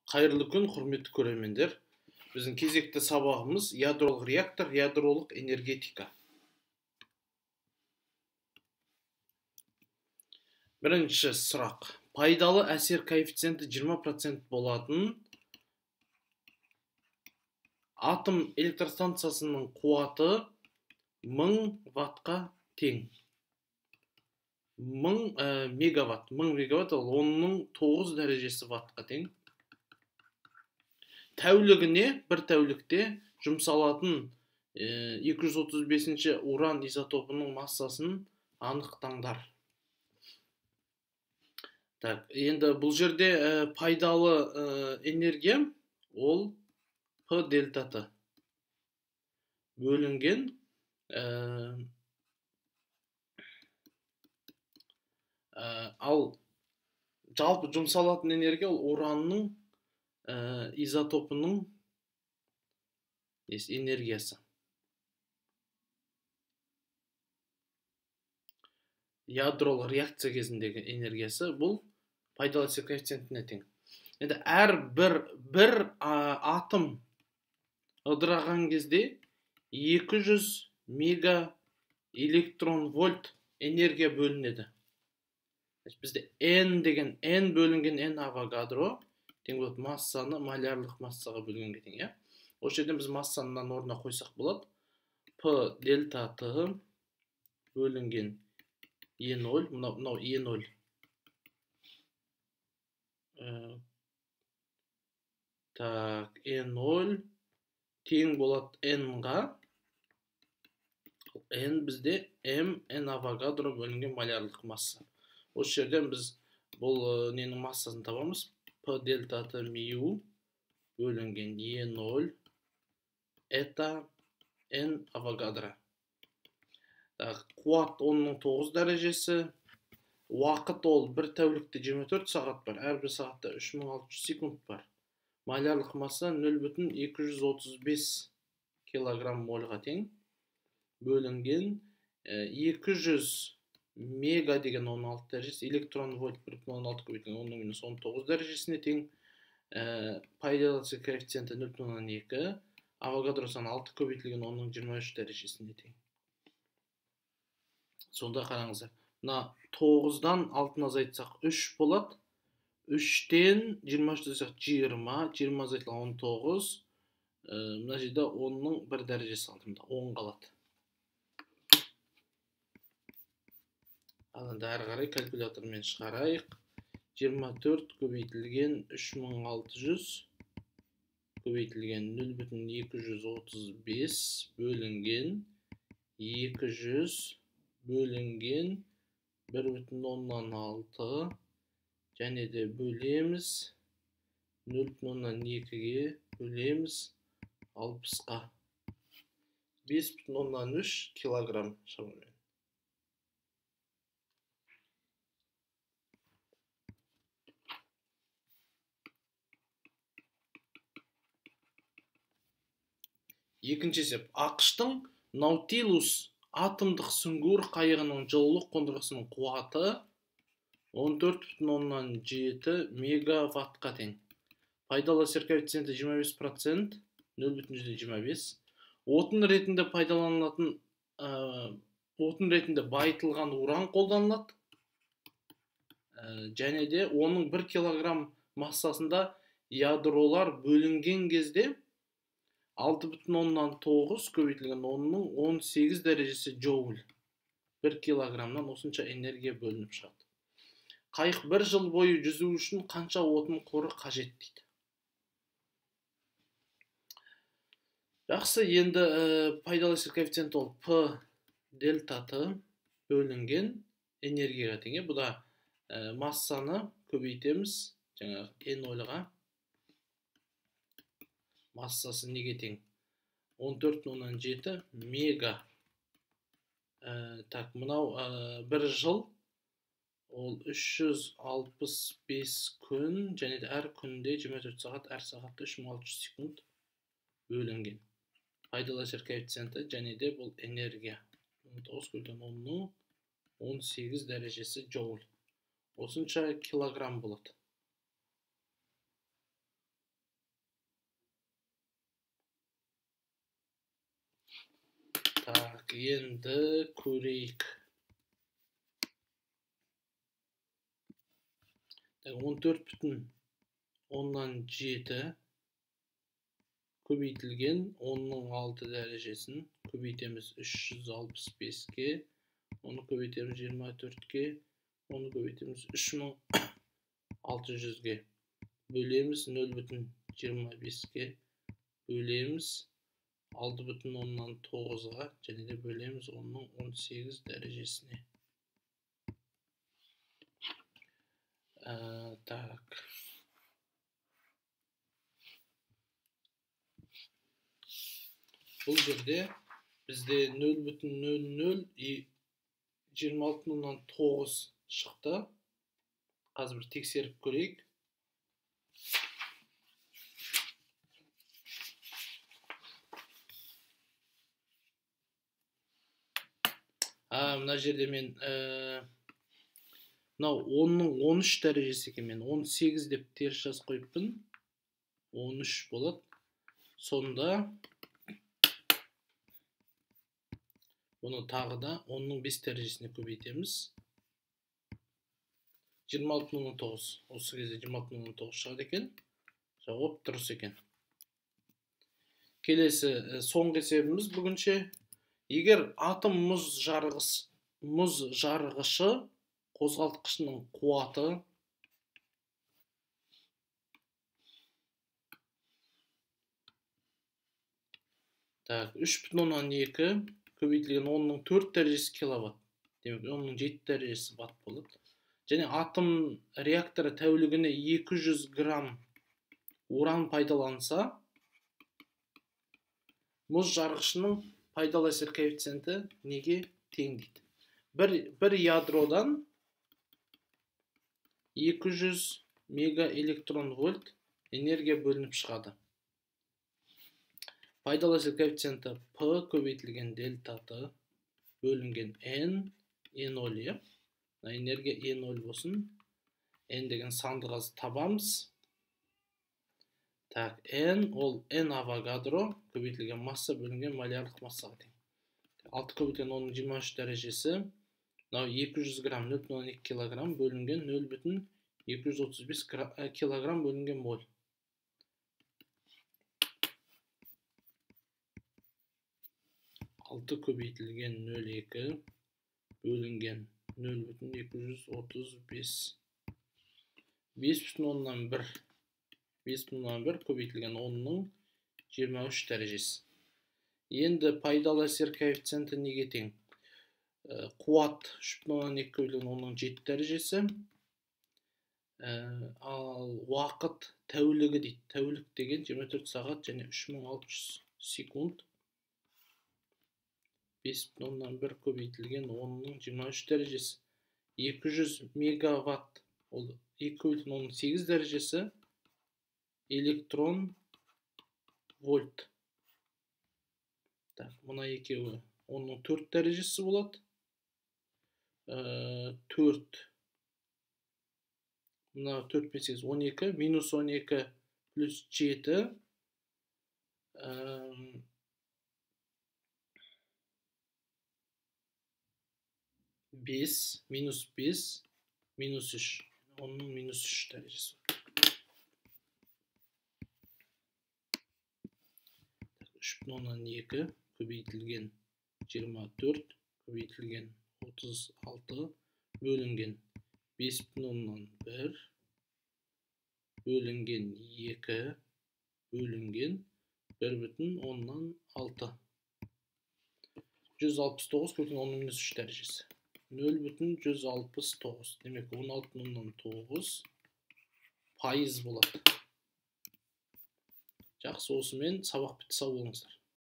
Қайырлы күн, құрметті көрермендер. Біздің кезекті сабағымыз ядролық реактор, ядролық энергетика. Бірінші сұрақ. Пайдалы әсер коэффициенті 20% болатын атом электростанциясының қуаты 1000 ваттқа тең. 1000 мегаватт. 1000 мегаватт ол 10-ның 9 дәрежесі ваттқа тең. Тәулігіне бір тәулікте жұмсалатын 235-ші уран изотопының массасын анықтаңдар. Так, енді бұл жерде пайдалы энергия ол P дельта T бөлінген ал жалпы жұмсалатын энергия ол уранның изотопының энергиясы. Ядролық реакция кезіндегі энергиясы бұл пайдалы әсер коэффициентіне тең. Енді әр бір атом ыдыраған кезде 200 мега электрон вольт энергия бөлінеді. Бізде N деген N бөлінген N авогадро тең болады массаны малярлық массаға бөлгенге тең. Осы жерден біз массаны орнына қойсақ болады. P дельта T бөлінген E0, мынау E0. Так, E0 тең болады N-ға. N бізде M, N авогадро бөлінген малярлық масса. Осы жерден біз бұл ненің массасын табамыз. P дельта T миу бөлінген E0 это N авогадро. Қуат 10-ның 9 дәрежесі. Уақыт ол бір тәулікте 24 сағат бар. Әрбір сағатта 3600 секунд бар. Малярлық масса 0,235 килограмм мольға тең. Бөлінген 200 мега деген 16 дәрежесі, электрон вольт 1,16 көбейтілген 10-19 дәрежесіне тең. Пайдалы әсер коэффициенті 0,2, авогадро саны 6 көбейтілген 10-23 дәрежесіне тең. Сонда қараңыздар. Мына 9-дан 6-ны азайтсақ 3 болады. 3-тен 23 азайтсақ 20, 20 азайтылған 19. Мына жерде 10-ның 1 дәрежесі алдымда 10 қалады. Енді әрі қарай калькулятормен шығарайық. 24 көбейтілген 3600 көбейтілген 0,235 бөлінген 200 бөлінген 1,6 және де бөлеміз 0,2-ге бөлеміз 60-ға 5,3 килограмм шамамен. Екінші есеп. ақш-тың Наутилус атомдық сүңгуір қайығының жылулық қондырғысының қуаты 14,7 мегаваттқа тең. Пайдалы әсер коэффициенті 25%, 0,25. Отын ретінде пайдаланылатын, отын ретінде байытылған уран қолданылады. Және де оның 1 килограмм массасында ядролар бөлінген кезде 6,9 көбейтілген 10-ның 18 дәрежесі джоуль. 1 килограммнан осынша энергия бөлініп шығады. Қайық 1 жыл бойы жүзу үшін қанша отын қоры қажет дейді. Жақсы, енді пайдалы әсер коэффициенті ол P дельта T бөлінген энергияға тең. Бұда массаны көбейтеміз. Жаңағы N0-ға. Массасы неге тең? 14,7 мега. Так, мынау 1 жыл ол 365 күн, және де әр күнде 24 сағат, әр сағатта 3600 секунд бөлінген. Пайдалы әсер коэффициенті және де бұл энергия. 9 көбейтілген 10-ның 18 дәрежесі джоуль. Осынша килограмм болады. Так, енді көрейік. 14,7 көбейтілген 10-6 дәрежесін көбейтеміз 365-ке, оны көбейтеміз 24-ке, оны көбейтеміз 3600-ге, бөлеміз 0,25-ке, бөлеміз 6,9-ға, және де бөлеміз 10-18 дәрежесіне. Так. Бұл жерде бізде 0,0026,9 шықты. Қазір бір тексеріп көрейік. Мына жерде мен 10-13 дәрежесі екен, мен 18 деп теріс жазып қойыппын. 13 болады. Сонда бұны тағы да 10-5 дәрежесіне көбейтеміз. 26,9. Осы кезде 26,9 шығады екен. Жауап дұрыс екен. Келесі соңғы есебіміз бүгінше. Егер атом мұз жарғышы қозғалтқышының қуаты так 3,2 көбейтілген 10-4 дәрежесі киловатт. Демек 10-7 дәрежесі ватт болады. Және атом реакторы тәулігіне 200 грамм уран пайдаланса, мұз жарғышының пайдалы әсер коэффициенті неге тең дейді. Бір ядродан 200 мегаэлектрон вольт энергия бөлініп шығады. Пайдалы әсер коэффициенті P көбейтілген дельта T бөлінген N, E0. Энергия E0 болсын. N деген санды қазір табамыз. Так, N ол N авогадро көбейтілген масса бөлінген малярлық массаға тең. 6 көбейтілген 10-23 дәрежесі 200 грамм 0,2 килограмм бөлінген 0,235 килограмм бөлінген моль. 6 көбейтілген 0,2 бөлінген 0,235 5,1 көбейтілген 10-23 дәрежесі. Енді пайдалы әсер коэффициенті неге тең? Қуат 3,2 көбейтілген 10-7 дәрежесі. Ал уақыт тәулігі дейді. Тәулік деген 24 сағат және 3600 секунд. 5,1 көбейтілген 10-23 дәрежесі. 200 мегаватт. Ол 2 көбейтілген 18 дәрежесі. Электрон вольт. Так, мұна екеуі 10-4 дәрежесі болады. 4. Мұна 4 пен 8, 12. Минус 12 плюс 7. 5, минус 5, минус 3. Оның минус 3 дәрежесі. 3,2 көбейтілген 24 көбейтілген 36 бөлінген 5,1 бөлінген 2 бөлінген 1,6. 169 көбейтілген 10-3 дәрежесі. 0,169. Демек 16,9 пайыз болады. Жақсы, осымен сабақ бітті, сау болыңыздар.